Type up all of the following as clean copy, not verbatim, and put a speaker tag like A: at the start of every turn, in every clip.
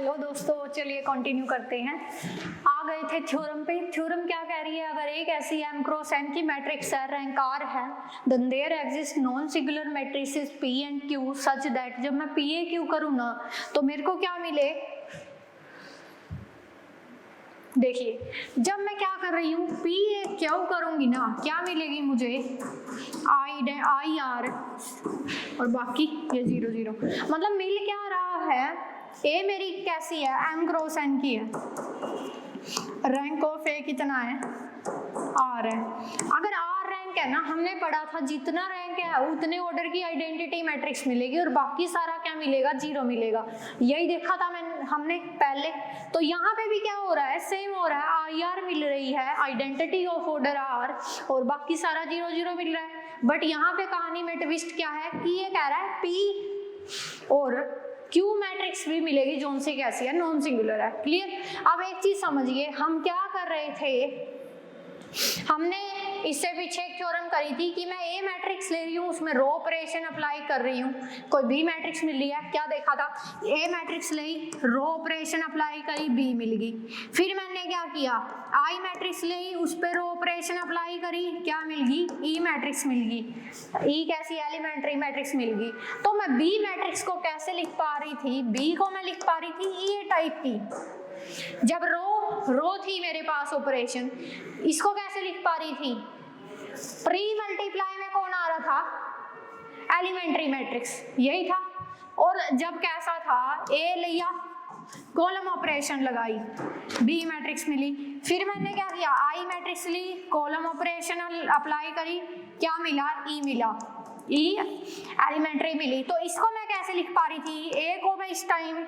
A: Hello दोस्तों, चलिए continue करते हैं। आ गए थे थ्योरम पे। थ्योरम क्या कह रही है? अगर एक ऐसी m क्रॉस n की मैट्रिक्स है, रैंक r है, then there exist non singular matrices p and q such that जब मैं p a q करूँ ना तो मेरे को क्या मिले। देखिए, जब मैं क्या कर रही हूँ p a q करूंगी ना, क्या मिलेगी मुझे? i r और बाकी ये 0 0। मतलब मिल क्या रहा है? ए मेरी कैसी है? m क्रॉस n की है। रैंक ऑफ ए कितना है? r है। अगर r रैंक है ना, हमने पढ़ा था जितना रैंक है उतने ऑर्डर की आइडेंटिटी मैट्रिक्स मिलेगी और बाकी सारा क्या मिलेगा? 0 मिलेगा। यही देखा था हमने पहले। तो यहाँ पे भी क्या हो रहा है? सेम हो रहा है। आई आर मिल रही है, आइडेंटिटी ऑफ ऑर्डर r, और बाकी सारा 0 0 मिल रहा है। बट यहाँ पे कहानी में ट्विस्ट क्या है कि ये कह रहा है p और Q मैट्रिक्स भी मिलेगी जोन से कैसी है? नॉन सिंगुलर है। क्लियर? अब एक चीज समझिए, हम क्या कर रहे थे, हमने इससे पीछे एक थ्योरम करी थी कि मैं ए मैट्रिक्स ले रही हूँ, उसमें रो ऑपरेशन अप्लाई कर रही हूँ, कोई बी मैट्रिक्स मिल रही है। क्या देखा था? ए मैट्रिक्स ली, रो ऑपरेशन अप्लाई करी, बी मिल गई। फिर मैंने क्या किया? आई मैट्रिक्स ली, उस पर रो ऑपरेशन अप्लाई करी, क्या मिल गई? ई मैट्रिक्स मिल गई। ई कैसी? एलिमेंट्री मैट्रिक्स मिल गई। तो मैं बी मैट्रिक्स को कैसे लिख पा रही थी? बी को मैं लिख पा रही थी ई टाइप की। जब रो थी मेरे पास ऑपरेशन, इसको कैसे लिख पा रही थी? प्री मल्टीप्लाई में कौन आ रहा था? एलिमेंट्री मैट्रिक्स, यही था। और जब कैसा था? ए लिया, कॉलम ऑपरेशन लगाई, बी मैट्रिक्स मिली। फिर मैंने क्या किया? आई मैट्रिक्स ली, कॉलम ऑपरेशन अप्लाई करी, क्या मिला? ई मिला, ई एलिमेंट्री मिली। तो इसको मैं कैसे लिख पा रही थी? ए को मैं इस टाइम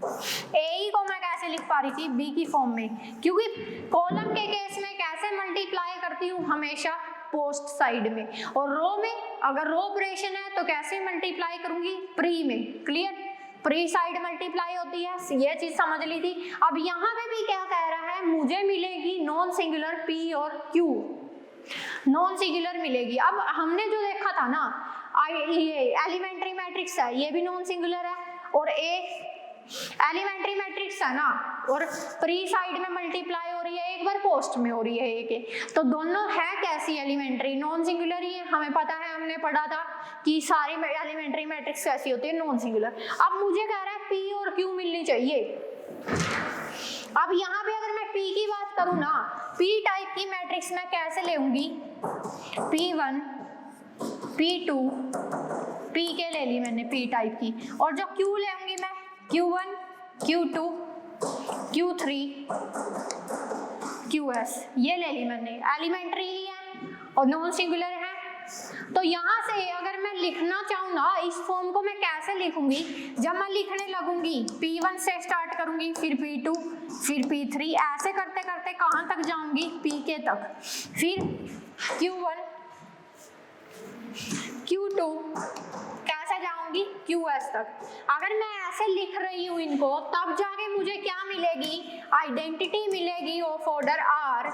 A: ए को मैं कैसे लिख पा रही थी? बी की फॉर्म में, क्योंकि कॉलम के केस में कैसे मल्टीप्लाई करती हूँ? हमेशा पोस्ट साइड में। और रो में अगर रो ऑपरेशन है तो कैसे मल्टीप्लाई करूंगी? प्री में। क्लियर? प्री साइड मल्टीप्लाई होती है, ये चीज समझ ली थी। अब यहाँ पे भी क्या कह रहा है? मुझे मिलेगी नॉन सिंगुलर p और q, नॉन सिंगुलर मिलेगी। अब हमने जो देखा था ना, ये एलिमेंट्री मैट्रिक्स है, ये भी नॉन सिंगुलर है, और ए एलिमेंट्री मैट्रिक्स है ना, और प्री साइड में मल्टीप्लाई हो रही है, एक बार पोस्ट में हो रही है एक। तो दोनों है कैसी? एलिमेंट्री, नॉन सिंगुलर ही है। हमें पता है, हमने पढ़ा था कि सारी एलिमेंट्री मैट्रिक्स कैसी होती है? Non singular. अब मुझे कह रहा है p और q मिलनी चाहिए। अब यहाँ पे अगर मैं p की बात करूँ ना, p टाइप की मैट्रिक्स मैं कैसे लेऊंगी? p1 p2 p के ले ली मैंने p टाइप की, और जो q लेऊंगी मैं Q1 Q2 Q3 QS, ये ले ली मैंने। एलिमेंट्री ही है और नॉन सिंगुलर है। तो यहाँ से अगर मैं लिखना चाहूँ ना, इस फॉर्म को मैं कैसे लिखूंगी? जब मैं लिखने लगूंगी, P1 से स्टार्ट करूंगी, फिर P2, फिर P3, ऐसे करते करते कहाँ तक जाऊंगी? Pk तक, फिर Q1 Q2, कैसे जाऊंगी? QS तक। अगर मैं ऐसे लिख रही हूँ इनको, तब जाके मुझे क्या मिलेगी? आइडेंटिटी मिलेगी ऑफ ऑर्डर R।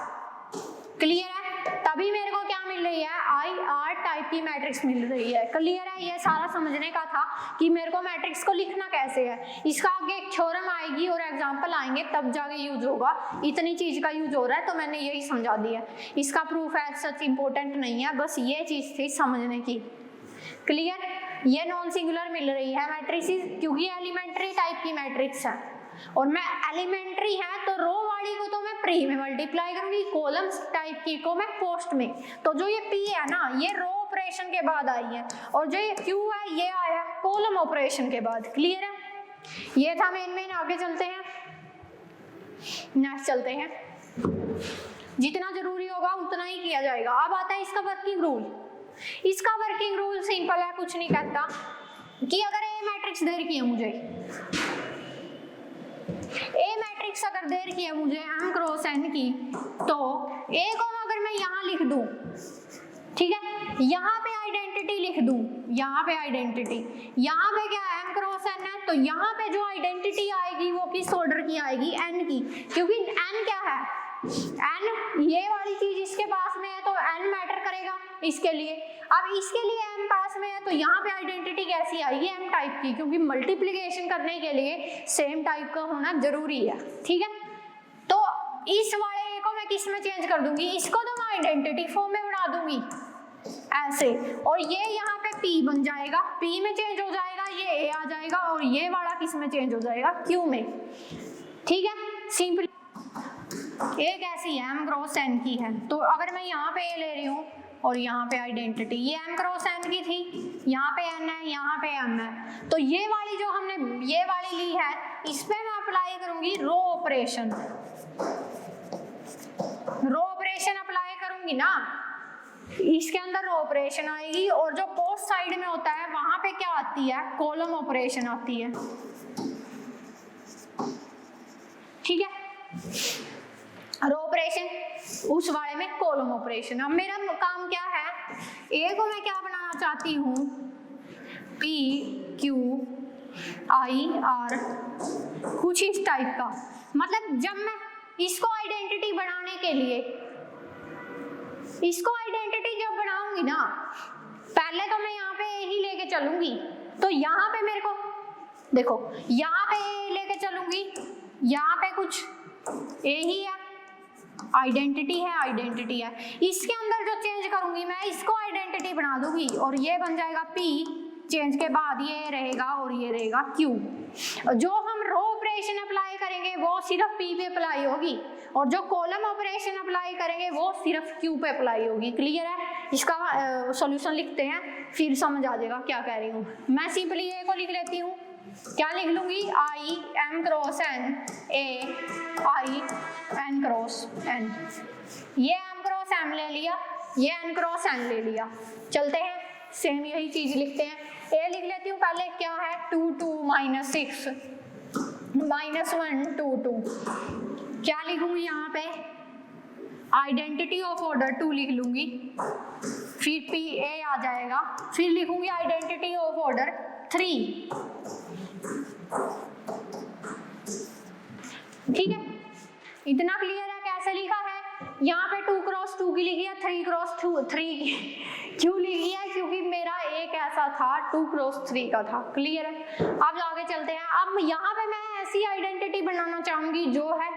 A: क्लियर है? तभी मेरे को क्या मिल रही है? IR टाइप की मैट्रिक्स मिल रही है। क्लियर है? ये सारा समझने का था कि मेरे को मैट्रिक्स को लिखना कैसे है। इसका आगे एक थ्योरम आएगी और एग्जांपल आएंगे, तब जाके यूज होगा। इतनी चीज का यूज हो रहा है तो मैंने यही समझा दिया। इसका प्रूफ है सच इंपॉर्टेंट नहीं है, बस ये चीज थी समझने की। क्लियर? ये नॉन सिंगुलर मिल रही है मैट्रिक्स क्योंकि एलिमेंट्री टाइप की मैट्रिक्स है, और मैं एलिमेंट्री है तो रो वाली को तो मैं प्री में मल्टीप्लाई करूंगी, कॉलम्स टाइप की को मैं पोस्ट में। तो जो ये p है ना, ये रो ऑपरेशन के बाद आई है, और जो ये q है ये आया कॉलम ऑपरेशन के बाद। क्लियर है? ये था मेन। आगे चलते हैं, नेक्स्ट चलते हैं। जितना जरूरी होगा उतना ही किया जाएगा। अब आता है इसका वर्किंग रूल। इसका वर्किंग रूल सिंपल है, कुछ नहीं कहता कि अगर ए मैट्रिक्स दे रखी है मुझे, ए मैट्रिक्स अगर दे रखी है मुझे m क्रॉस n की, तो ए को अगर मैं यहाँ लिख दूं, ठीक है, यहाँ पे आइडेंटिटी लिख दूं, यहाँ पे आइडेंटिटी, यहाँ पे क्या m क्रॉस n है, तो यहाँ पे जो आइडेंटिटी आएगी वो किस ऑर्डर की आएगी? n की, क्योंकि n क्या है? n, ये वाली चीज इसके पास में है तो n मैटर करेगा इसके लिए। अब इसके लिए m पास में है तो यहाँ पे आइडेंटिटी कैसी आएगी, m टाइप की, क्योंकि मल्टीप्लिकेशन करने के लिए सेम टाइप का होना जरूरी है, ठीक है। तो इस वाले को मैं किस में चेंज कर दूंगी, इसको तो मैं आइडेंटिटी फॉर्म में बना दूंगी ऐसे, और ये यहाँ पे p बन जाएगा, p में चेंज हो जाएगा, ये a आ जाएगा, और ये वाला किस में चेंज हो जाएगा, q में, ठीक है। सिंपल a कैसी है, m क्रॉस n की है, तो अगर मैं यहाँ पे a ले रही हूँ और यहाँ पे आइडेंटिटी, ये m क्रॉस n की थी, यहाँ पे n है, यहाँ पे m है, तो ये वाली जो हमने ये वाली ली है, इस पे मैं अप्लाई करूंगी row operation, row operation apply करूंगी ना, इसके अंदर रो ऑपरेशन आएगी, और जो पोस्ट साइड में होता है वहां पे क्या आती है, कॉलम ऑपरेशन आती है, ठीक है। रो ऑपरेशन उस वाले में कॉलम ऑपरेशन। अब मेरा काम क्या है, ए को मैं क्या बनाना चाहती हूँ, P Q I R, कुछ इस टाइप का। मतलब जब मैं इसको आइडेंटिटी बनाने के लिए, इसको आइडेंटिटी जब बनाऊंगी ना, पहले तो मैं यहाँ पे ए ही लेके चलूंगी, तो यहाँ पे मेरे को देखो, यहाँ पे ए लेके चलूंगी, यहाँ पे कुछ ए ही है, आइडेंटिटी है, आइडेंटिटी है, इसके अंदर जो चेंज करूंगी मैं, इसको आइडेंटिटी बना दूंगी, और ये बन जाएगा P, चेंज के बाद ये रहेगा और ये रहेगा Q। जो हम रो ऑपरेशन अप्लाई करेंगे वो सिर्फ P पे अप्लाई होगी, और जो कॉलम ऑपरेशन अप्लाई करेंगे वो सिर्फ Q पे अप्लाई होगी। क्लियर है? इसका सॉल्यूशन लिखते हैं, फिर समझ आ जाएगा क्या कह रही हूँ। मैं सिंपली ए को लिख लेती हूँ, क्या लिख लूंगी, I M cross N, A I N cross N, ये M क्रॉस M ले लिया, ये N क्रॉस N ले लिया। चलते हैं, सेम यही चीज लिखते हैं। ए लिख लेती हूँ पहले, क्या है, 2 2 माइनस 6 माइनस 1 2 2, क्या लिखूंगी यहाँ पे, आइडेंटिटी ऑफ ऑर्डर 2 लिख लूंगी, फिर P A आ जाएगा, फिर लिखूंगी आइडेंटिटी ऑफ ऑर्डर 3, ठीक है। इतना क्लियर है कैसे लिखा है। यहाँ पे 2 क्रॉस 2 की लिखी है, 3 क्रॉस 3 क्यों लिखी है, क्योंकि मेरा एक ऐसा था 2 क्रॉस 3 का था। क्लियर है? अब आगे चलते हैं। अब यहाँ पे मैं ऐसी आइडेंटिटी बनाना चाहूंगी जो है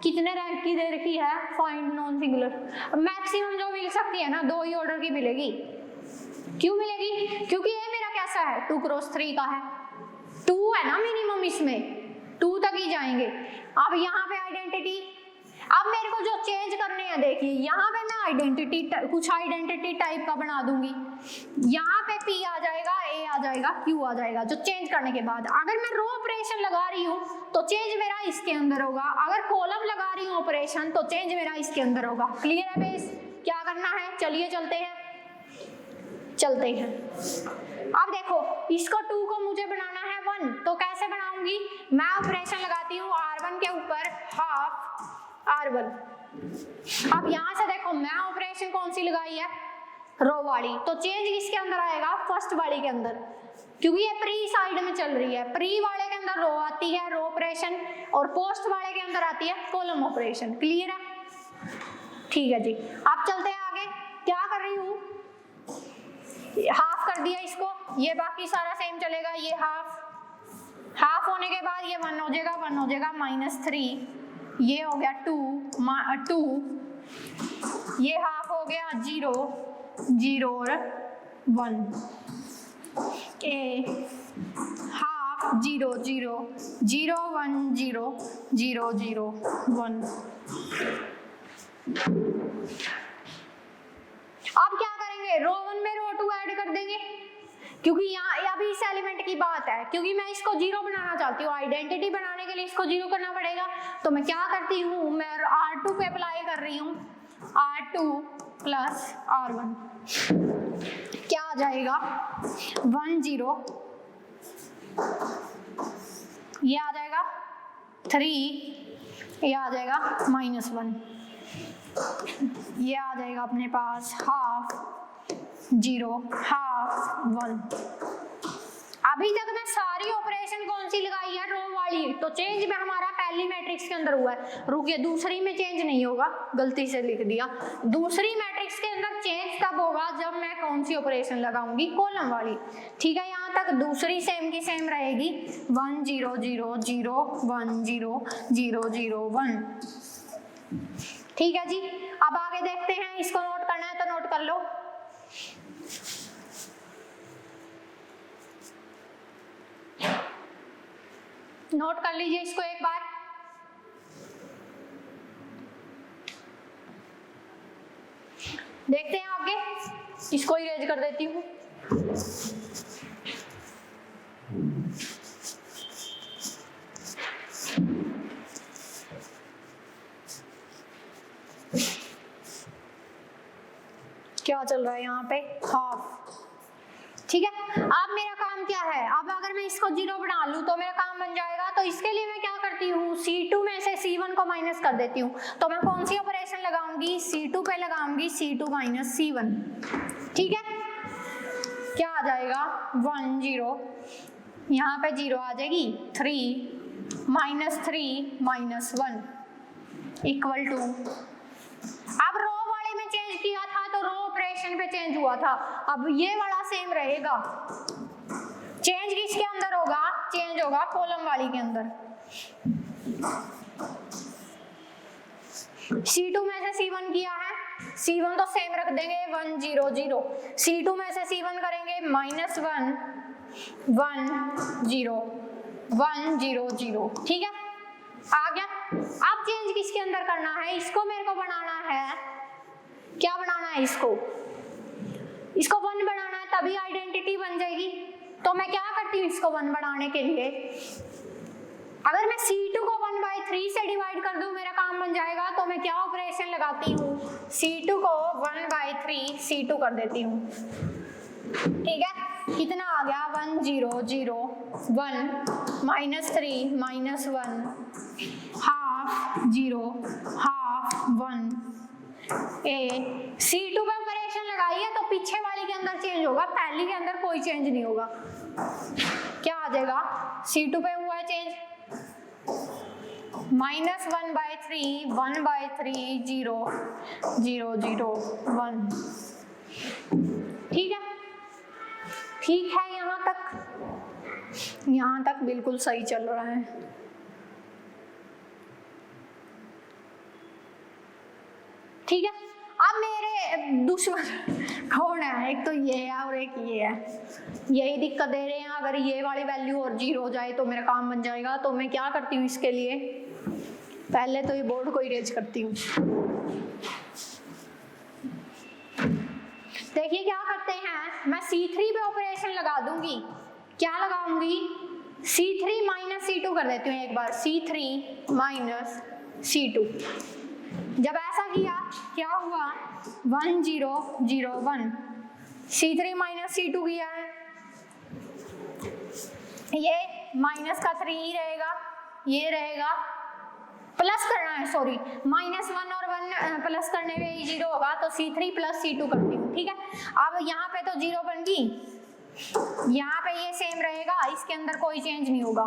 A: कितने रैंक की दे रखी है, फाइंड नॉन सिंगुलर, मैक्सिमम जो मिल सकती है ना 2 ही ऑर्डर की मिलेगी। क्यों मिलेगी? क्योंकि ये मेरा कैसा है, 2 क्रॉस 3 का है, 2 है ना मिनिमम, इसमें 2 तक ही जाएंगे। अब यहाँ पे आइडेंटिटी, अब मेरे को जो चेंज करने हैं, देखिए यहाँ पे मैं आइडेंटिटी कुछ आइडेंटिटी टाइप का बना दूंगी, यहाँ पे P आ जाएगा, A आ जाएगा, Q आ जाएगा। जो चेंज करने के बाद अगर मैं रो ऑपरेशन लगा रही हूँ तो चेंज मेरा इसके अंदर होगा, अगर कॉलम लगा रही हूँ ऑपरेशन तो चेंज मेरा इसके अंदर होगा। क्लियर है बेस? क्या करना है, चलिए चलते हैं। अब देखो, इसको 2 को मुझे बनाना है 1, तो कैसे बनाऊंगी, मैं ऑपरेशन लगाती हूँ R1 के ऊपर हाफ R1। अब यहाँ से देखो, मैं ऑपरेशन कौन सी लगाई है, रो वाली, तो चेंज किसके अंदर आएगा, फर्स्ट वाली के अंदर, क्योंकि ये प्री साइड में चल रही है। प्री वाले के अंदर रो आती है, रो ऑपरेशन, और पोस्ट वाले के अंदर आती है कॉलम ऑपरेशन। क्लियर है? ठीक है जी। अब चलते हैं आगे। क्या कर रही हूँ, हाफ कर दिया इसको, ये बाकी सारा सेम चलेगा, ये हाफ होने के बाद ये 1 हो जाएगा, 1 हो जाएगा, -3, ये हो गया 2, ये हाफ हो गया 0 0 और 1, ए हाफ 0 0 0 1 0 0 0 1। अब क्या करेंगे, रो 1 में रो 2 ऐड कर देंगे, क्योंकि यहाँ अभी इस एलिमेंट की बात है, क्योंकि मैं इसको 0 बनाना चाहती हूँ, आइडेंटिटी बनाने के लिए इसको 0 करना पड़ेगा। तो मैं क्या करती हूँ, मैं R2 पे अप्लाई कर रही हूँ, R2 प्लस R1, क्या आ जाएगा, 1 0, ये आ जाएगा 3, ये आ जाएगा -1, ये आ जाएगा अपने पास हाफ 0 हाफ 1। अभी तक मैं सारी ऑपरेशन कौन सी लगाई है, रो वाली, तो चेंज में हमारा पहले पहली मैट्रिक्स के अंदर हुआ है। रुकिए, दूसरी में चेंज नहीं होगा, गलती से लिख दिया। दूसरी मैट्रिक्स के अंदर चेंज तब होगा जब मैं कौन सी ऑपरेशन लगाऊंगी, कॉलम वाली। ठीक है, यहाँ तक दूसरी सेम की सेम रहेगी, 1 0 0 0 1 0 0 0 1। ठीक है जी, अब आगे देखते हैं। इसको नोट करना है तो नोट कर लो। नोट कर लीजिए इसको एक बार। देखते हैं आगे, इसको इरेज कर देती हूँ। क्या चल रहा है यहाँ पे, हाफ। ठीक है, अब मेरा काम क्या है, अब अगर मैं इसको 0 बना लूं तो मेरा काम बन जाएगा। तो इसके लिए मैं क्या करती हूँ, C2 में से C1 को माइनस कर देती हूँ। तो मैं कौन सी ऑपरेशन लगाऊंगी, C2 पे लगाऊंगी C2 माइनस C1। ठीक है, क्या आ जाएगा, 1 0, यहाँ पे 0 आ जाएगी, 3 माइनस 1 इक्वल टू। अब रो वाले में चेंज किया था तो रो ऑपरेशन पे चेंज हुआ था, अब ये वाला सेम रहेगा। चेंज किसके अंदर होगा, चेंज होगा कॉलम वाली के अंदर। C2 में से C1 किया है, C1 तो सेम रख देंगे 1 0 0। C2 में से C1 करेंगे -1 1 0 1 0 0। ठीक है, आ गया। अब चेंज किसके अंदर करना है, इसको मेरे को बनाना है, क्या बनाना है, इसको 1 बनाना है, तभी आइडेंटिटी बन जाएगी। तो मैं क्या करती हूँ, इसको 1 बनाने के लिए अगर मैं C2 को 1/3 से डिवाइड कर दूं मेरा काम बन जाएगा। तो मैं क्या ऑपरेशन लगाती हूँ, C2 को 1/3 C2 कर देती हूँ। ठीक है, कितना आ गया, 1 0 0 1 -3 -1 हाफ 0 हाफ 1 C2 पे ऑपरेशन लगाई है तो पीछे वाली के अंदर चेंज होगा, पहली के अंदर कोई चेंज नहीं होगा। क्या आ जाएगा, C2 पे हुआ है चेंज, -1/3 1/3 0 0 0 1। ठीक है, ठीक है, यहाँ तक बिल्कुल सही चल रहा है। ठीक है, अब मेरे दुश्मन कौन है, एक तो ये है और एक ये है, यही दिक्कत दे रहे हैं। अगर ये वाली वैल्यू और 0 हो जाए तो मेरा काम बन जाएगा। तो मैं क्या करती हूँ, इसके लिए पहले तो ये बोर्ड को इरेज करती हूँ। देखिए क्या करते हैं, मैं C3 पे ऑपरेशन लगा दूंगी। क्या लगाऊंगी, C3 माइनस C2 कर देती हूँ एक बार, C3 माइनस C2। जब ऐसा किया क्या हुआ, 1 0 0 1 C3 माइनस C2 किया है, ये माइनस का 3 ही रहेगा, ये रहेगा, प्लस करना है, सॉरी -1 और 1 प्लस करने में ही 0 होगा। तो C3 प्लस C2 करती हूँ। ठीक है, अब यहाँ पे तो 0 बन गई, यहाँ पे ये सेम रहेगा, इसके अंदर कोई चेंज नहीं होगा।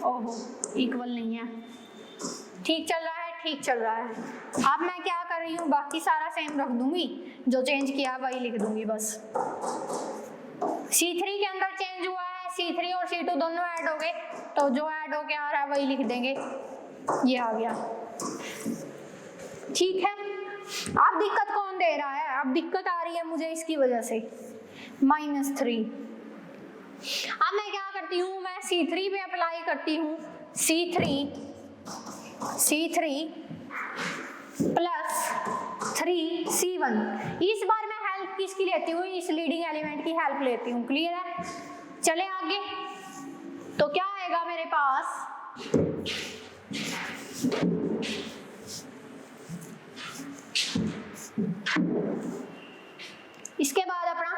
A: ओहो, इक्वल नहीं है, ठीक चल रहा है, ठीक चल रहा है। अब मैं क्या कर रही हूँ, बाकी सारा सेम रख दूंगी, जो चेंज किया वही लिख दूंगी बस। C3 के अंदर चेंज हुआ है, C3 और C2 दोनों ऐड हो गए, तो जो ऐड हो के आ रहा है वही लिख देंगे, ये आ गया। ठीक है, अब दिक्कत कौन दे रहा है, अब दिक्कत आ रही है मुझे इसकी वजह से, -3। अब मैं क्या करती हूँ, मैं C3 पे अप्लाई करती हूँ, C3 प्लस 3 C1। इस बार मैं हेल्प किसकी लेती हूँ, इस लीडिंग एलिमेंट की हेल्प लेती हूँ। क्लियर है, चले आगे। तो क्या आएगा मेरे पास, इसके बाद अपना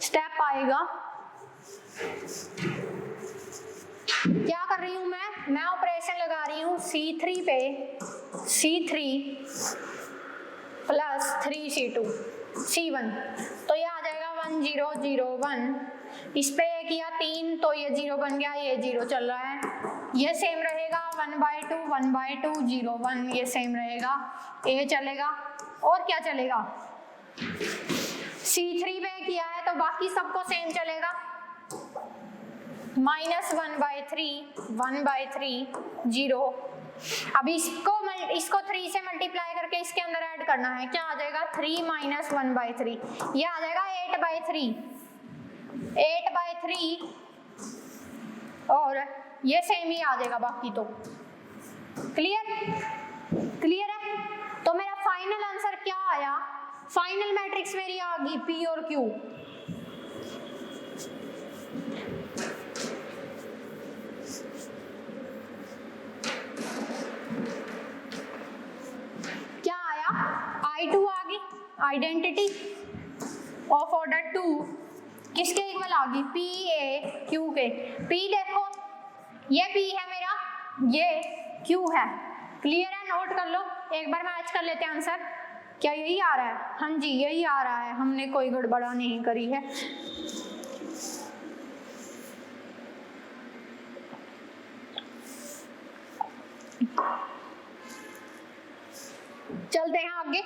A: स्टेप आएगा, क्या कर रही हूं मैं ऑपरेशन लगा रही हूं C3 पे, C3 प्लस 3 C2 C1। तो ये आ जाएगा 1 0 0 1 इस पे ये किया 3 तो ये 0 बन गया, ये 0 चल रहा है, ये सेम रहेगा 1/2 1/2 0 1, ये सेम रहेगा, ये चलेगा और क्या चलेगा, C3 पे किया है तो बाकी सबको सेम चलेगा, -1/3 1/3 0। अब इसको 3 से मल्टीप्लाई करके इसके अंदर ऐड करना है, क्या आ जाएगा 3 - 1/3, ये आ जाएगा 8/3 और ये सेम ही आ जाएगा बाकी तो। क्लियर है? तो मेरा फाइनल आंसर क्या आया, फाइनल मैट्रिक्स मेरी आ गई P और Q। क्या आया, I2 आ गई, आइडेंटिटी ऑफ ऑर्डर 2 किसके इक्वल आ गई, PA Q के। P देखो ये P है मेरा, ये Q है। क्लियर है? नोट कर लो, एक बार मैच कर लेते हैं आंसर। क्या यही आ रहा है? हाँ जी यही आ रहा है, हमने कोई गड़बड़ा नहीं करी है। चलते हैं आगे,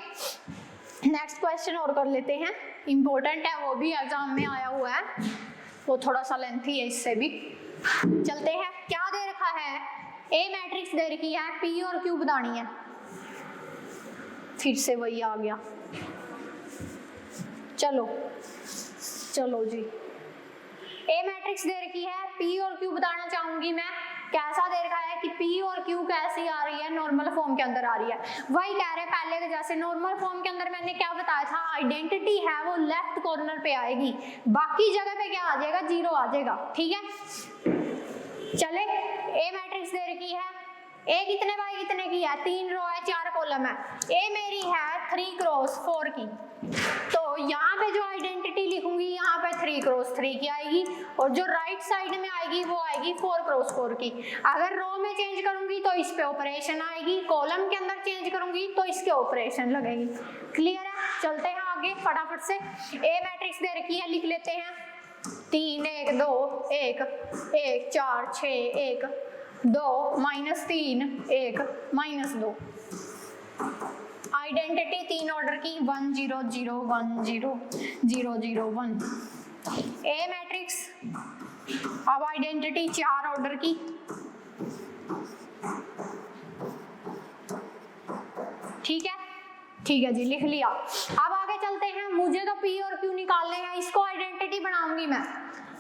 A: नेक्स्ट क्वेश्चन और कर लेते हैं, इंपॉर्टेंट है, वो भी एग्जाम में आया हुआ है, वो थोड़ा सा लेंथी है इससे भी। चलते हैं, क्या दे रखा है, ए मैट्रिक्स दे रखी है, P और Q बतानी है, फिर से वही आ गया। चलो जी, ए मैट्रिक्स दे रखी है, P और Q बताना चाहूंगी मैं। कैसा दे रखा है कि P और Q कैसी आ रही है, नॉर्मल फॉर्म के अंदर आ रही है। वही कह रहे हैं पहले के जैसे, नॉर्मल फॉर्म के अंदर मैंने क्या बताया था, आइडेंटिटी है वो लेफ्ट कॉर्नर पे आएगी, बाकी जगह पे क्या आ जाएगा, 0 आ जाएगा। ठीक है, चले, ए मैट्रिक्स दे रखी है, ए कितने बाय कितने की है, 3 रो है 4 कॉलम है, ए मेरी है 3 क्रॉस 4 की, तो यहाँ पे जो आइडेंटिटी लिखूंगी यहाँ पे 3 क्रॉस 3 की आएगी, और जो राइट साइड में आएगी वो आएगी 4 क्रॉस 4 की। अगर रो में चेंज करूंगी तो इस पे ऑपरेशन आएगी, कॉलम के अंदर चेंज करूंगी तो इसके ऑपरेशन लगेगी। क्लियर है? चलते हैं आगे फटाफट से, ए मैट्रिक्स दे रखी है, लिख लेते हैं, 3 1 2 1 1 4 6 1 2 -3 1 -2, आइडेंटिटी 3 ऑर्डर की 1 0 0 1 0 0 0 1, ए मैट्रिक्स। अब आइडेंटिटी 4 ऑर्डर की, ठीक है जी, लिख लिया। अब आगे चलते हैं, मुझे तो P और Q निकालने हैं, इसको आइडेंटिटी बनाऊंगी मैं,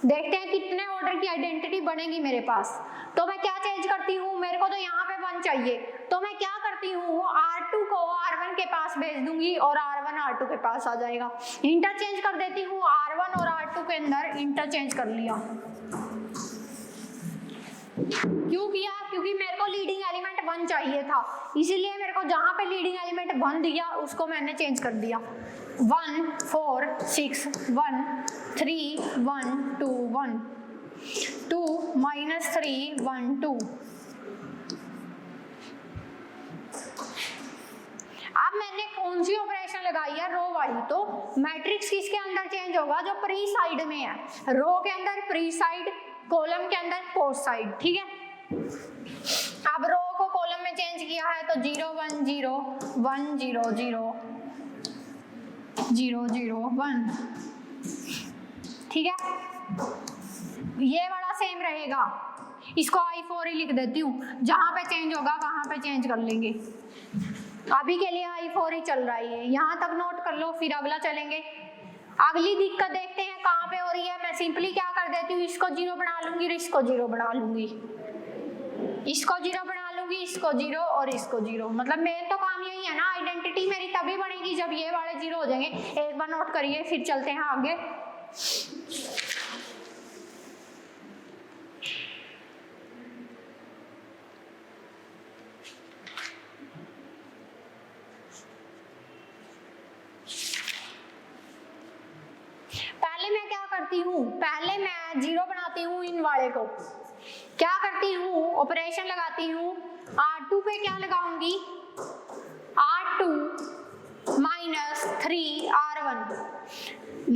A: देखते हैं कितने ऑर्डर की आइडेंटिटी बनेगी मेरे पास। तो मैं क्या चेंज करती हूँ, मेरे को तो यहाँ पे 1 चाहिए, तो मैं क्या करती हूँ, R2 को R1 के पास भेज दूंगी और R1 R2 के पास आ जाएगा। इंटरचेंज कर देती हूँ, R1 और R2 के अंदर इंटरचेंज कर लिया। क्यों किया? क्योंकि मेरे को लीडिंग एलिमेंट 1 चाहिए था, इसीलिए मेरे को जहां पे लीडिंग एलिमेंट 1 दिया उसको मैंने चेंज कर दिया। 1 4 6 1 3 1 2 1 2 -3 1 2। अब मैंने कौन सी ऑपरेशन लगाई है, रो वाली, तो मैट्रिक्स किसके अंदर चेंज होगा, जो प्री साइड में है, रो के अंदर प्री साइड, कॉलम के अंदर पोस्ट साइड। ठीक है, अब रो को कॉलम में चेंज किया है तो 0 1 0 1 0 0 0 0 1। ठीक है, ये वाला सेम रहेगा, इसको I4 ही लिख देती हूँ, जहां पे चेंज होगा वहां पे चेंज कर लेंगे। अभी के लिए I4 ही चल रहा है, यहाँ तक नोट कर लो, फिर अगला चलेंगे। अगली दिक्कत देखते हैं कहाँ पे हो रही है। मैं सिंपली क्या कर देती हूँ, इसको 0 बना लूंगी और इसको 0 बना लूंगी, इसको 0 बना लूंगी, इसको 0 और इसको 0। मतलब मेन तो काम यही है ना, आइडेंटिटी मेरी तभी बनेगी जब ये वाले 0 हो जाएंगे। एक बार नोट करिए, फिर चलते हैं आगे। पहले मैं 0 बनाती हूँ, इन वाले को क्या करती हूँ, ऑपरेशन लगाती हूँ, R2 पे क्या लगाऊंगी, R2 -3 R1,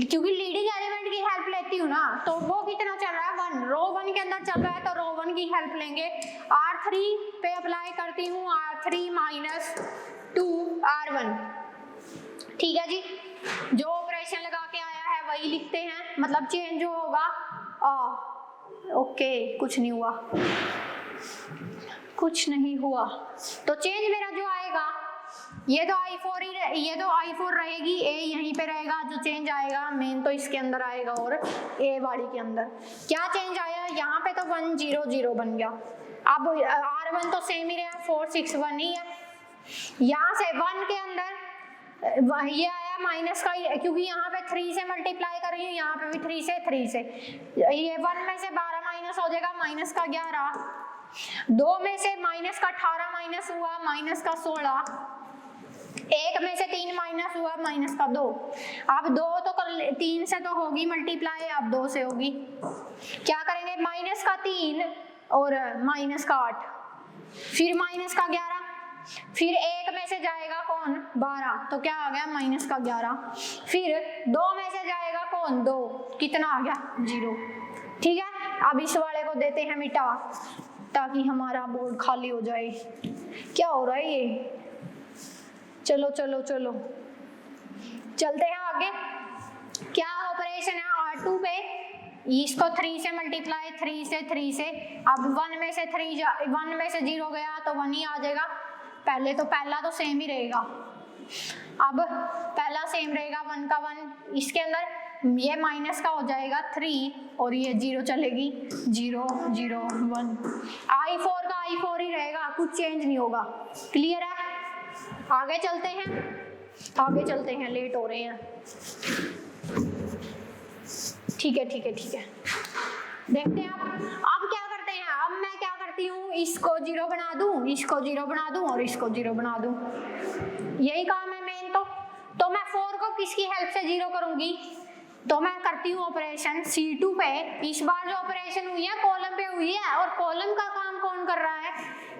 A: क्योंकि लीडिंग एलिमेंट की हेल्प लेती लेती हूँ ना, तो वो कितना चल रहा है 1, रो 1 के अंदर चल रहा है, तो रो 1 की हेल्प लेंगे। R3 पे अप्लाई करती हूँ R3 माइनस 2R1। ठीक है जी, जो ऑपरेशन लगा के आया है वही लिखते हैं, मतलब चेंज जो होगा ओके कुछ नहीं हुआ, कुछ नहीं हुआ। तो चेंज मेरा जो आएगा ये तो I4 ही, ये तो I4 रहेगी, A यहीं पे रहेगा। जो चेंज आएगा मेन तो इसके अंदर आएगा और A वाली के अंदर क्या चेंज आया, यहाँ पे तो 1 0 0 बन गया। अब R1 तो सेम ही रहा, 4 6 1 ही है। यहाँ से 1 के अंदर ये आया माइनस का, क्योंकि यहाँ पे 3 से मल्टीप्लाई कर रही हूँ, यहाँ पे भी 3 से, ये 1 में से 12 माइनस हो जाएगा, माइनस का 11, 2 में से माइनस का 18 माइनस हुआ, माइनस का 16, 1 में से 3 माइनस हुआ, माइनस का 2। अब 2 तो 3 से तो होगी मल्टीप्लाई, अब 2 से होगी। क्या करेंगे, माइनस का 3 और माइनस का 8, फिर माइनस का 11, फिर 1 में से जाएगा कौन 12, तो क्या आ गया माइनस का 11, फिर 2 में से जाएगा कौन 2, कितना आ गया 0। ठीक है, अब इस वाले को देते हैं मिटा, ताकि हमारा बोर्ड खाली हो जाए। क्या हो रहा है ये, चलो चलो चलो चलते हैं आगे। क्या ऑपरेशन है R2 पे, इसको 3 से मल्टीप्लाई, 3 से, अब 1 में से 0 गया तो 1 ही आ जाएगा। पहले तो पहला तो सेम ही रहेगा, अब पहला सेम रहेगा 1 का 1, इसके अंदर ये माइनस का हो जाएगा 3 और ये 0 चलेगी, 0 0 1, I4 का I4 ही रहेगा, कुछ चेंज नहीं होगा। क्लियर है, आगे चलते हैं, लेट हो रहे हैं। ठीक है देखते हैं अब क्या करते हैं। अब मैं क्या करती हूँ, इसको 0 बना दूं, इसको 0 बना दूं और इसको 0 बना दूं, यही काम है मेन। तो मैं 4 को किसकी हेल्प से 0 करूंगी, तो मैं करती हूँ ऑपरेशन C2 पे। इस बार जो ऑपरेशन हुई है कॉलम पे हुई है, और कॉलम का काम कौन कर रहा है,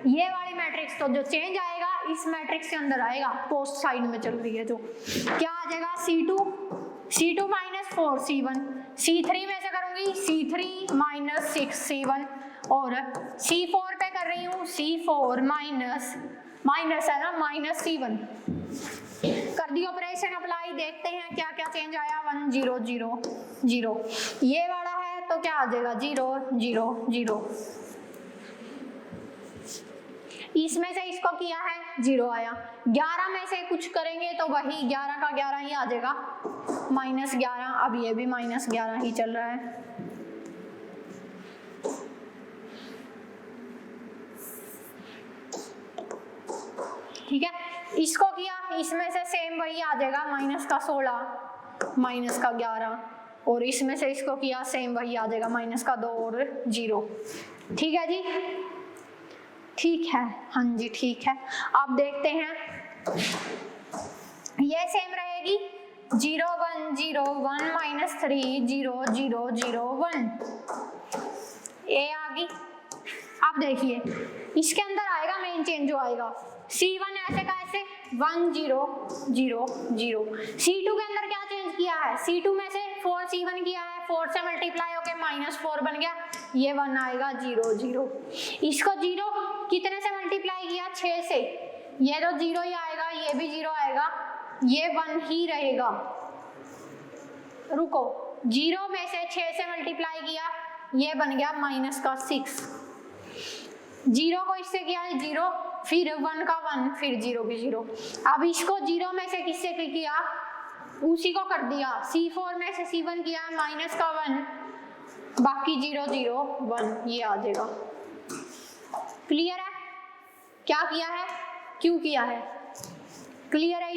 A: ये वाली मैट्रिक्स। तो जो चेंज आएगा इस मैट्रिक्स के अंदर आएगा, पोस्ट साइड में चल रही है जो, क्या आ जाएगा C2 माइनस 4 C1, C3 में से करूंगी C3 माइनस 6 C1, और C4 पे कर रही हूँ C4 माइनस है ना, माइनस C1। कर दी ऑपरेशन अप्लाई, देखते हैं क्या क्या चेंज आया, 1 0 0 0, ये वाला है तो क्या आ जाएगा 0 0 0, इसमें से इसको किया है 0 आया, 11 में से कुछ करेंगे तो वही 11 का 11 ही आ जाएगा, माइनस 11, अब ये भी माइनस 11 ही चल रहा है। ठीक है, इसको किया, इसमें से सेम वही आ जाएगा, माइनस का 16 माइनस का 11, और इसमें से इसको किया सेम वही आ जाएगा, माइनस का 2 और 0। ठीक है जी, ठीक है, हाँ जी ठीक है। अब देखते हैं, ये सेम रहेगी 0 1 0 1 माइनस 3 0 0 0 1, ये आ गई। अब देखिए इसके अंदर आएगा मेन चेंज जो आएगा, C1 ऐसे का ऐसे 1 0 0 0, C2 के अंदर क्या चेंज किया है, C2 में से 4 C1 किया है, 4 से मल्टीप्लाई होके माइनस 4 बन गया, ये 1 आएगा 0 0, इसको 0 कितने से मल्टीप्लाई किया 6 से, ये तो 0 ही आएगा, ये भी 0 आएगा, ये 1 ही रहेगा। रुको, 0 में से 6 से मल्टीप्लाई किया, ये बन गया माइनस का 6, 0 को इससे किया 0, फिर 1 का 1, फिर 0 की 0। अब इसको 0 में से किससे किया, उसी को कर दिया, C4 में से C1 किया माइनस का 1, बाकी 0 0 1, ये आ जाएगा। क्लियर है, क्या किया है, क्यों किया है, क्लियर है,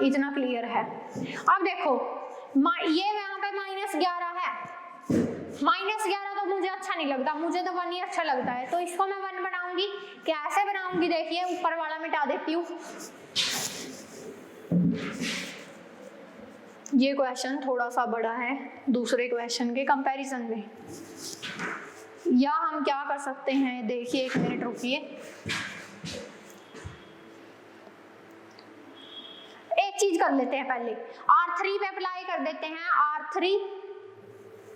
A: इतना क्लियर है। अब देखो ये यहाँ पे माइनस 11 है, माइनस 11 तो मुझे अच्छा नहीं लगता, मुझे तो 1 ही अच्छा लगता है, तो इसको मैं 1 बनाऊंगी। कैसे बनाऊंगी, देखिए ऊपर वाला मिटा देती हूँ। ये क्वेश्चन थोड़ा सा बड़ा है दूसरे क्वेश्चन के कंपैरिजन में, या हम क्या कर सकते हैं, देखिए 1 मिनट रुकिए। एक चीज कर लेते हैं, पहले R3 पे अप्लाई कर देते हैं, R3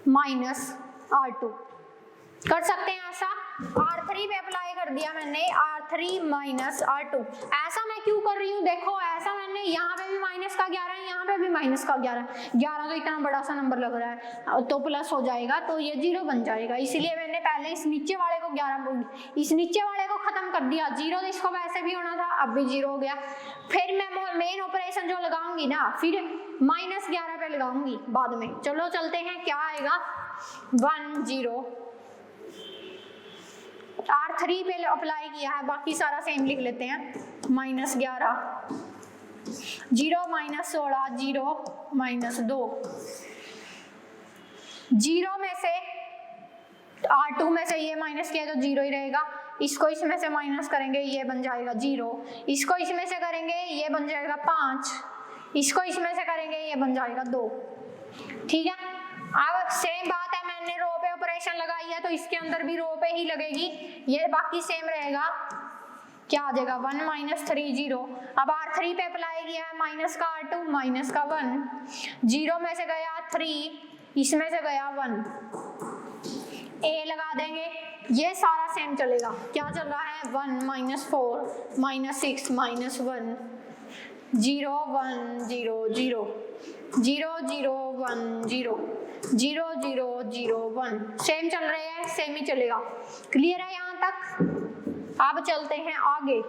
A: माइनस R2 कर सकते हैं ऐसा। R3 पे अप्लाई कर दिया मैंने, R3 माइनस R2। ऐसा मैं क्यों कर रही हूँ, देखो ऐसा मैंने यहाँ पे भी माइनस का 11 है, यहाँ पे भी माइनस का 11 तो इतना बड़ा सा नंबर लग रहा है तो प्लस हो जाएगा तो ये 0 बन जाएगा, इसलिए मैंने पहले इस नीचे वाले को 11 इस नीचे वाले को खत्म कर दिया। 0 तो इसको वैसे भी होना था, अब भी 0 हो गया। फिर मैं मेन ऑपरेशन जो लगाऊंगी ना, फिर माइनस 11 पे लगाऊंगी बाद में। चलो चलते हैं, क्या आएगा 1 0। R3 पे अप्लाई किया है, बाकी सारा सेम लिख लेते हैं। Minus 11 0 minus 16 0 minus 2। 0 में से R2 में से ये माइनस किया तो 0 ही रहेगा, इसको इसमें से माइनस करेंगे ये बन जाएगा 0, इसको इसमें से करेंगे ये बन जाएगा 5, इसको इसमें से करेंगे ये बन जाएगा 2। ठीक है, अब सेम बात है, मैंने रो पे ऑपरेशन लगाई है तो इसके अंदर भी रो पे ही लगेगी, ये बाकी सेम रहेगा। क्या आ जाएगा 1 माइनस 3 0। अब R3 पे अप्लाई किया है माइनस का R2 माइनस का 1, 0 में से गया 3, इसमें से गया 1, A लगा देंगे, ये सारा सेम चलेगा। क्या चल रहा है 1 माइनस 4 माइनस 6 माइनस 1 0 1 0 0 0 0 1 0 0 0 0 1 सेम चल रहे हैं, सेम ही चलेगा। क्लियर है यहाँ तक? अब चलते हैं आगे।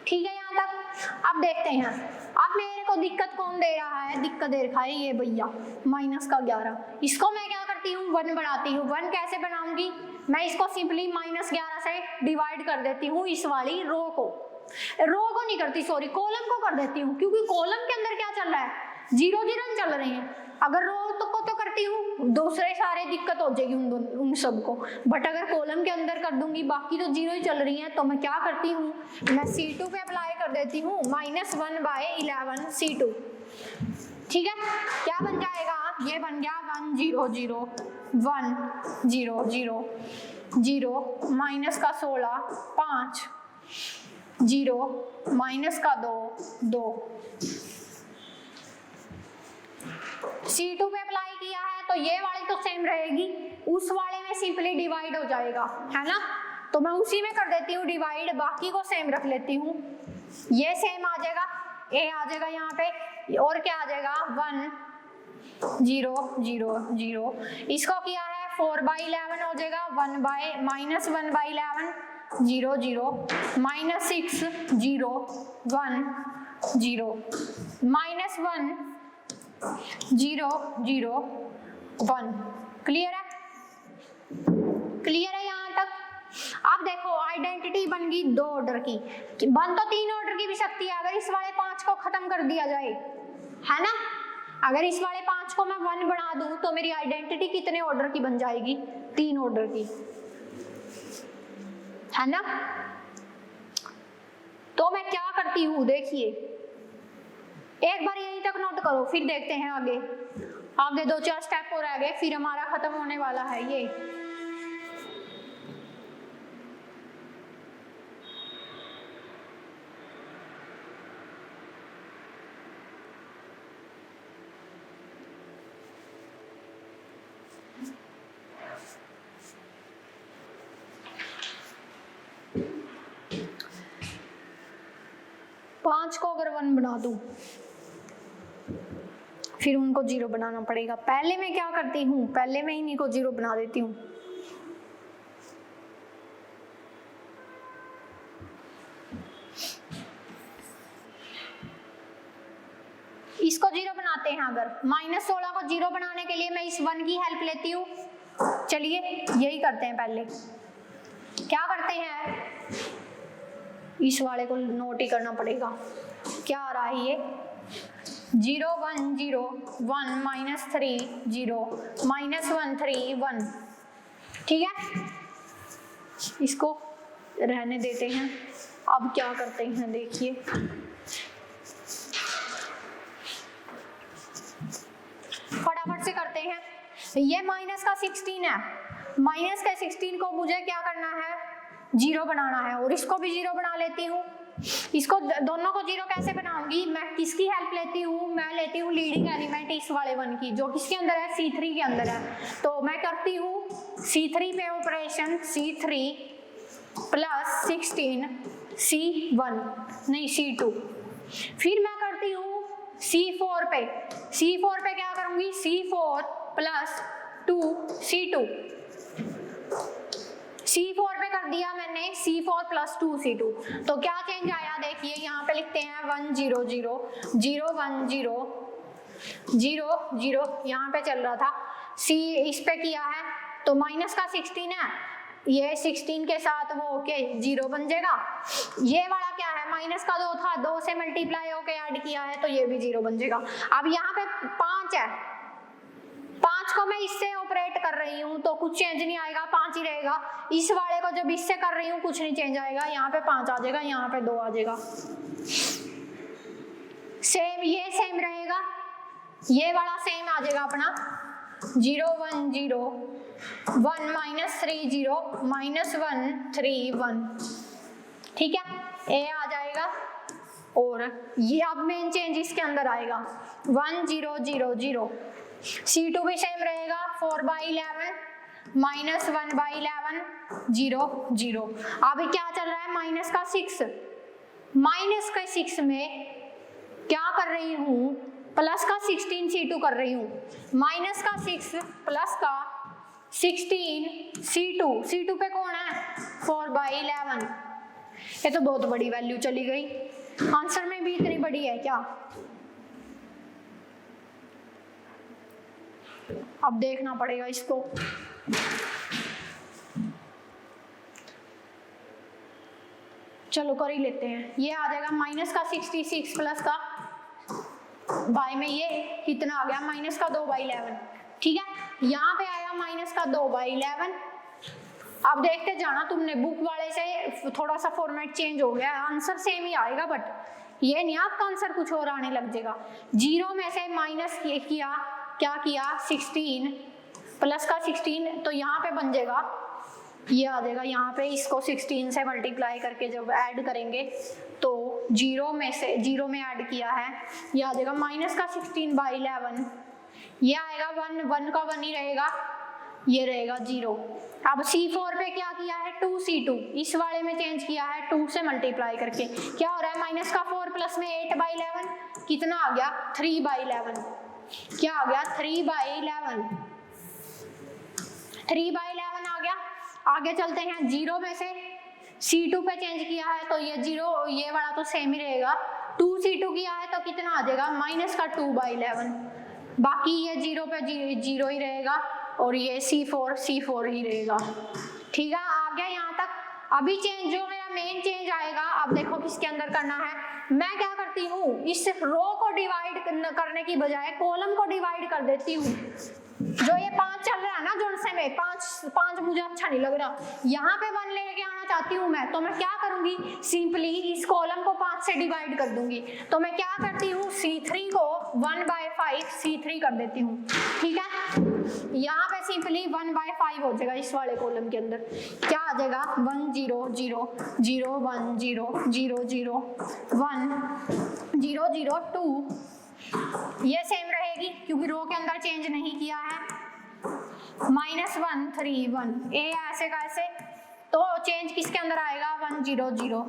A: ठीक है यहाँ तक। अब देखते हैं, अब मेरे को दिक्कत कौन दे रहा है, दिक्कत दे रखा है ये भैया माइनस का 11। इसको मैं क्या करती हूँ 1 बनाती हूँ। 1 कैसे बनाऊंगी, मैं इसको सिंपली माइनस 11 से डिवाइड कर देती हूँ इस वाली रो को नहीं करती, सॉरी कॉलम को कर देती हूँ, क्योंकि कॉलम के अंदर क्या चल रहा है 0 0 चल रहे हैं। अगर रो को तो करती हूँ दूसरे सारे दिक्कत हो जाएगी उन सबको, बट अगर कॉलम के अंदर कर दूंगी बाकी तो 0 ही चल रही हैं, तो मैं क्या करती हूँ मैं C2 पे अप्लाई कर देती हूँ माइनस 1/11 C2। ठीक है, क्या बन जाएगा, ये बन गया 1 0 0 1 0 0 0 माइनस का 16 5 0 माइनस का 2 2। C2 पे अप्लाई किया है तो ये वाली तो सेम रहेगी, उस वाले में सिंपली डिवाइड हो जाएगा, है ना, तो मैं उसी में कर देती हूँ डिवाइड, बाकी को सेम रख लेती हूँ। ये सेम आ जाएगा, A आ जाएगा यहाँ पे, और क्या आ जाएगा 1 0 0 0। इसको किया है 4/11 हो जाएगा, माइनस 1/11 0 0 माइनस 6 0 1 0 माइनस 1 0 0 1। क्लियर है? क्लियर है यहाँ तक? अब देखो आइडेंटिटी बन गई 2 ऑर्डर की, बन तो 3 ऑर्डर की भी सकती है अगर इस वाले 5 को खत्म कर दिया जाए, है ना। अगर इस वाले 5 को मैं 1 बना दूं तो मेरी आइडेंटिटी कितने ऑर्डर की बन जाएगी, 3 ऑर्डर की, है ना। तो मैं क्या करती हूँ देखिए, एक बार यहीं तक नोट करो, फिर देखते हैं आगे। आगे 2-4 स्टेप और आगे, फिर हमारा खत्म होने वाला है ये। पांच को अगर 1 बना दूं फिर उनको 0 बनाना पड़ेगा। पहले मैं क्या करती हूँ, पहले मैं इन्हीं को 0 बना देती हूँ। इसको 0 बनाते हैं, अगर माइनस 16 को 0 बनाने के लिए मैं इस 1 की हेल्प लेती हूँ। चलिए यही करते हैं, पहले क्या करते हैं, इस वाले को नोट ही करना पड़ेगा। क्या आ रहा है ये 0 1 0 1 माइनस 3 0 माइनस 1 3 1। ठीक है, इसको रहने देते हैं। अब क्या करते हैं देखिए, फटाफट से करते हैं। ये माइनस का 16 है, माइनस का 16 को मुझे क्या करना है 0 बनाना है, और इसको भी 0 बना लेती हूँ। इसको दोनों को जीरो कैसे बनाऊंगी, मैं किसकी हेल्प लेती हूँ, मैं लेती हूँ लीडिंग एलिमेंट इस वाले वन की, जो किसके अंदर है, C3 के अंदर है। तो मैं करती हूँ C3 पे ऑपरेशन, C3 प्लस 16 C1 नहीं C2। फिर मैं करती हूँ C4 पे, C4 पे क्या करूंगी, C4 प्लस 2 C2। C4 पे कर दिया मैंने C4 प्लस 2 C2। तो क्या चेंज आया देखिए, यहाँ पे लिखते हैं 1 0 0 0 1 0 0 0, यहाँ पे चल रहा था C, इस पे किया है तो माइनस का 16 है, ये 16 के साथ वो ओके 0 बन जाएगा। ये वाला क्या है, माइनस का 2 था, 2 से मल्टीप्लाई होके ऐड किया है तो ये भी 0 बन जाएगा। अब यहाँ पे 5 है, 5 को मैं इससे ऑपरेट कर रही हूँ तो कुछ चेंज नहीं आएगा, 5 ही रहेगा। इस वाले को जब इससे कर रही हूँ कुछ नहीं चेंज आएगा, यहाँ पे 5 आ जाएगा, यहाँ पे 2 आ जाएगा। सेम ये सेम रहेगा, ये वाला सेम आ जाएगा अपना 0 1 0 1 माइनस 3 0 माइनस 1 3 1, ठीक है, ए आ जाएगा। और ये अब मेन चेंज इसके अंदर आएगा 1 0 0 0, C2 भी सेम रहेगा 4/11 माइनस 1/11 0 0। अभी क्या चल रहा है, माइनस का 6, माइनस का 6 में क्या कर रही हूँ, प्लस का 16 C2 कर रही हूँ, माइनस का 6 प्लस का 16 C2, C2 पे कौन है 4/11। ये तो बहुत बड़ी वैल्यू चली गई, आंसर में भी इतनी बड़ी है क्या। अब देखना पड़ेगा इसको। चलो कर ही लेते हैं, ये आ जाएगा माइनस का 66 प्लस का बाई में ये कितना आ गया, माइनस का 2/11, ठीक है। यहाँ पे आया माइनस का 2/11। अब देखते जाना, तुमने बुक वाले से थोड़ा सा फॉर्मेट चेंज हो गया, आंसर सेम ही आएगा बट ये नहीं आपका आंसर कुछ और आने लग जाएगा। 0 में से माइनस किया, क्या किया 16 प्लस का 16, तो यहाँ पे बन जाएगा, ये आ जाएगा यहाँ पे, इसको 16 से मल्टीप्लाई करके जब ऐड करेंगे तो 0 में से 0 में ऐड किया है, ये आ जाएगा माइनस का 16/11, ये आएगा 1, 1 का 1 ही रहेगा, ये रहेगा 0। अब C4 पे क्या किया है 2 C2, इस वाले में चेंज किया है 2 से मल्टीप्लाई करके, क्या हो रहा है माइनस का 4 प्लस में 8/11 कितना आ गया 3/11, क्या आ गया 3/11, 3/11 आ गया। आगे चलते हैं, 0 में से C2 पे चेंज किया है तो ये 0, ये वाला तो सेम ही रहेगा, 2 C2 किया है तो कितना आ जाएगा माइनस का 2/11, बाकी ये 0 पे 0 ही रहेगा और ये C4 ही रहेगा, ठीक है। आ गया यहाँ तक। अभी चेंज जो मेरा मेन चेंज आएगा, अब देखो किसके अंदर करना है, मैं क्या करती हूँ इस रो को डिवाइड करने की बजाय कॉलम को डिवाइड कर देती हूँ। जो ये 5 चल रहा है ना जोड़से में, 5 मुझे अच्छा नहीं लग रहा, यहाँ पे 1 लेके आना चाहती हूँ मैं, तो मैं क्या करूंगी सिंपली इस कॉलम को 5 से डिवाइड कर दूंगी। तो मैं क्या करती हूँ C3 को 1/5 C3 कर देती हूँ, ठीक है। यहाँ पे सिंपली 1/5 हो जाएगा इस वाले कॉलम के अंदर, क्या आ जाएगा 1 0 0 0 1 0 0 0 1 0 0 2, ये सेम रहेगी क्योंकि रो के अंदर चेंज नहीं किया है, -1 3 1, ए ऐसे का ऐसे, तो चेंज किसके अंदर आएगा 1 0 0,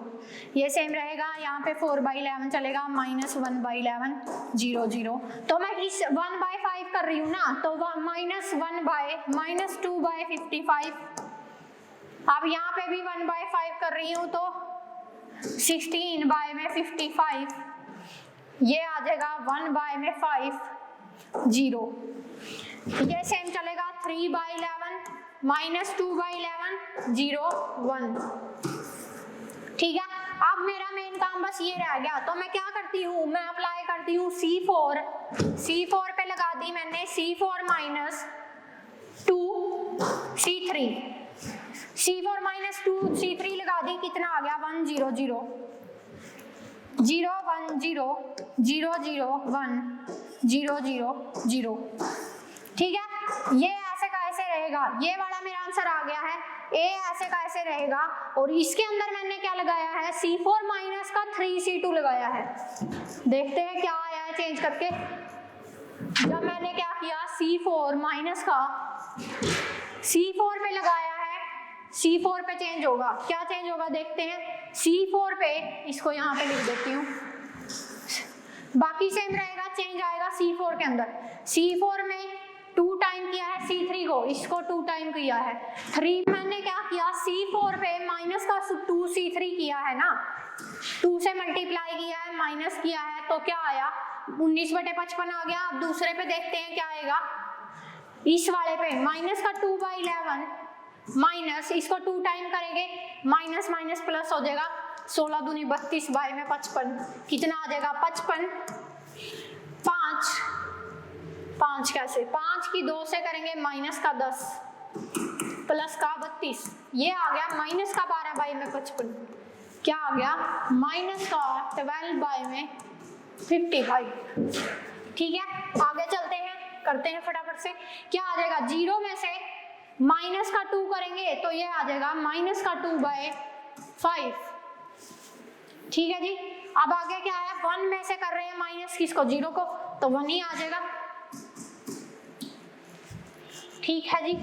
A: ये सेम रहेगा। यहाँ पे 4/11 चलेगा, -1/11 0 0, तो मैं इस 1/5 कर रही हूँ ना, तो -2/55, अब यहाँ पे भी 1/5 कर रही हूँ तो 16/55, ये आ जाएगा 1/5 0, ये सेम चलेगा 3/11 -2/11 0 1, ठीक है। अब मेरा मेन काम बस ये रह गया, तो मैं क्या करती हूँ, मैं अप्लाई करती हूँ C4 पे लगा दी मैंने C4 - 2 C3, C4 - 2 C3 लगा दी, कितना आ गया 1 0 0 0 1 0 0 0 1 0 0 0, ठीक है। ये ऐसे का ऐसे रहेगा, ये वाला मेरा आंसर आ गया है ए ऐसे का ऐसे रहेगा और इसके अंदर मैंने क्या लगाया है, C4 माइनस का 3C2 लगाया है। देखते हैं क्या आया है चेंज करके। जब मैंने क्या किया, C4 माइनस का C4 पे लगाया है, C4 पे चेंज होगा, क्या चेंज होगा देखते हैं। C4 पे इसको यहाँ पे लिख देती हूँ, बाकी सेम रहेगा, चेंज आएगा C4 के अंदर। C4 में 2 टाइम किया है C3 को, इसको 2 टाइम किया है। 3 मैंने क्या किया, C4 पे माइनस का 2C3 किया है ना, 2 से मल्टीप्लाई किया है, माइनस किया है, तो क्या आया 19/55 आ गया। अब दूसरे पे देखते हैं क्या आएगा, इस वाले पे माइनस का 2/11 माइनस, इसको 2 टाइम करेंगे, माइनस माइनस प्लस हो जाएगा, 16 दूनी 32 बाई में 55, कितना आ जाएगा 55, 5 कैसे, 5 की 2 से करेंगे माइनस का 10 प्लस का 32, ये आ गया माइनस का 12 बाई में 55, क्या आ गया माइनस का 12 बाई में 55। ठीक है, आगे चलते हैं, करते हैं फटाफट से। क्या आ जाएगा, 0 में से माइनस का 2 करेंगे तो ये आ जाएगा माइनस का 2/5। ठीक है जी, अब आगे क्या है, 1 में से कर रहे हैं माइनस किसको, 0 को, तो 1 ही आ जाएगा। ठीक है जी,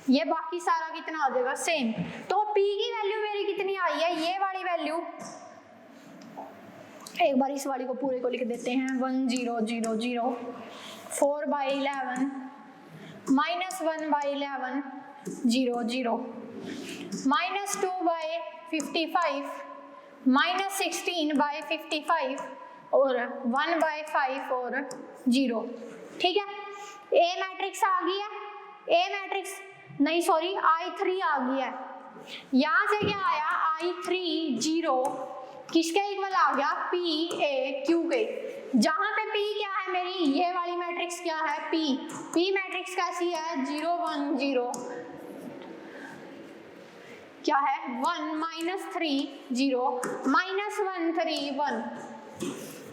A: ये बाकी सारा कितना आ जाएगा सेम। तो P की वैल्यू मेरी कितनी आई है, ये वाली वैल्यू, एक बार इस वाली को पूरे को लिख देते हैं, 1000 4/11 माइनस 1/11 00 माइनस 2/55 माइनस 16/55 और 1/5 और 0। ठीक है, ए मैट्रिक्स आ गई है, ए मैट्रिक्स नहीं सॉरी I3 आ गया है। यहां से क्या आया, I3 0 किसके इक्वल आ गया, PAQ के। जहां पे P क्या है मेरी, ये वाली मैट्रिक्स क्या है, P मैट्रिक्स कैसी है, 0 1 0 क्या है 1 -3 0 -1 3 1,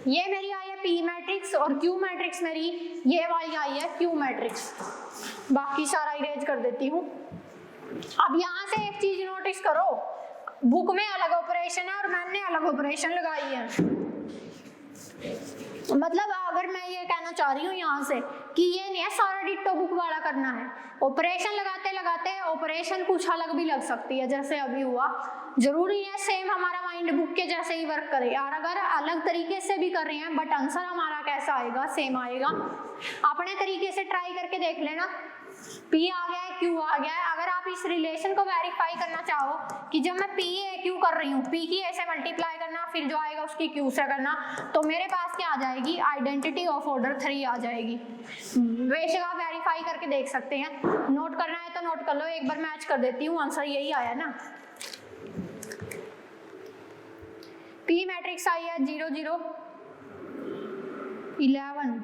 A: ये मेरी आई है P मैट्रिक्स और Q मैट्रिक्स मेरी ये वाली आई है Q मैट्रिक्स। बाकी सारा इरेज कर देती हूँ। अब यहाँ से एक चीज नोटिस करो, बुक में अलग ऑपरेशन है और मैंने अलग ऑपरेशन लगाई है। मतलब अगर मैं ये कहना चाह रही हूँ यहाँ से कि ये नहीं है सारा डिट्टो बुक वाला करना है, ऑपरेशन लगाते लगाते ऑपरेशन कुछ अलग भी लग सकती है, जैसे अभी हुआ। जरूरी है सेम हमारा माइंड बुक के जैसे ही वर्क करे, और अगर अलग तरीके से भी कर रहे हैं बट आंसर हमारा कैसा आएगा, सेम आएगा। अपने तरीके से ट्राई करके देख लेना। P आ गया है, Q आ गया है। अगर आप इस रिलेशन को वेरीफाई करना चाहो कि जब मैं PAQ कर रही हूँ, P की A से मल्टीप्लाई करना, फिर जो आएगा उसकी Q से करना, तो मेरे पास क्या आ जाएगी, आइडेंटिटी ऑफ ऑर्डर 3 आ जाएगी। बेशक आप वेरीफाई करके देख सकते हैं, नोट करना है तो नोट कर लो। एक बार मैच कर देती हूँ, आंसर यही आया ना। P मैट्रिक्स आई है 0 0 11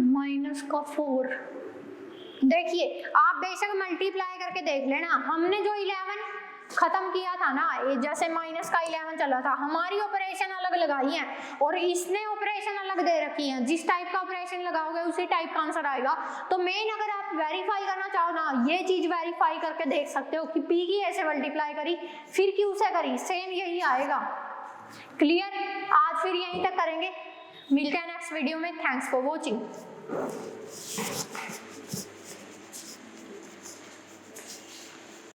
A: माइनस का 4। देखिए आप बेशक मल्टीप्लाई करके देख लेना, हमने जो 11 खत्म किया था ना, जैसे माइनस का 11 चला था, हमारी ऑपरेशन अलग लगाई है और इसने ऑपरेशन अलग दे रखी है। जिस टाइप का ऑपरेशन लगाओगे उसी टाइप का आंसर आएगा। तो मेन अगर आप वेरीफाई करना चाहो ना, ये चीज वेरीफाई करके देख सकते हो कि P की ऐसे मल्टीप्लाई करी फिर Q से करी, सेम यही आएगा। क्लियर? आज फिर यहीं तक करेंगे, मिलते हैं नेक्स्ट वीडियो में। Thanks for watching.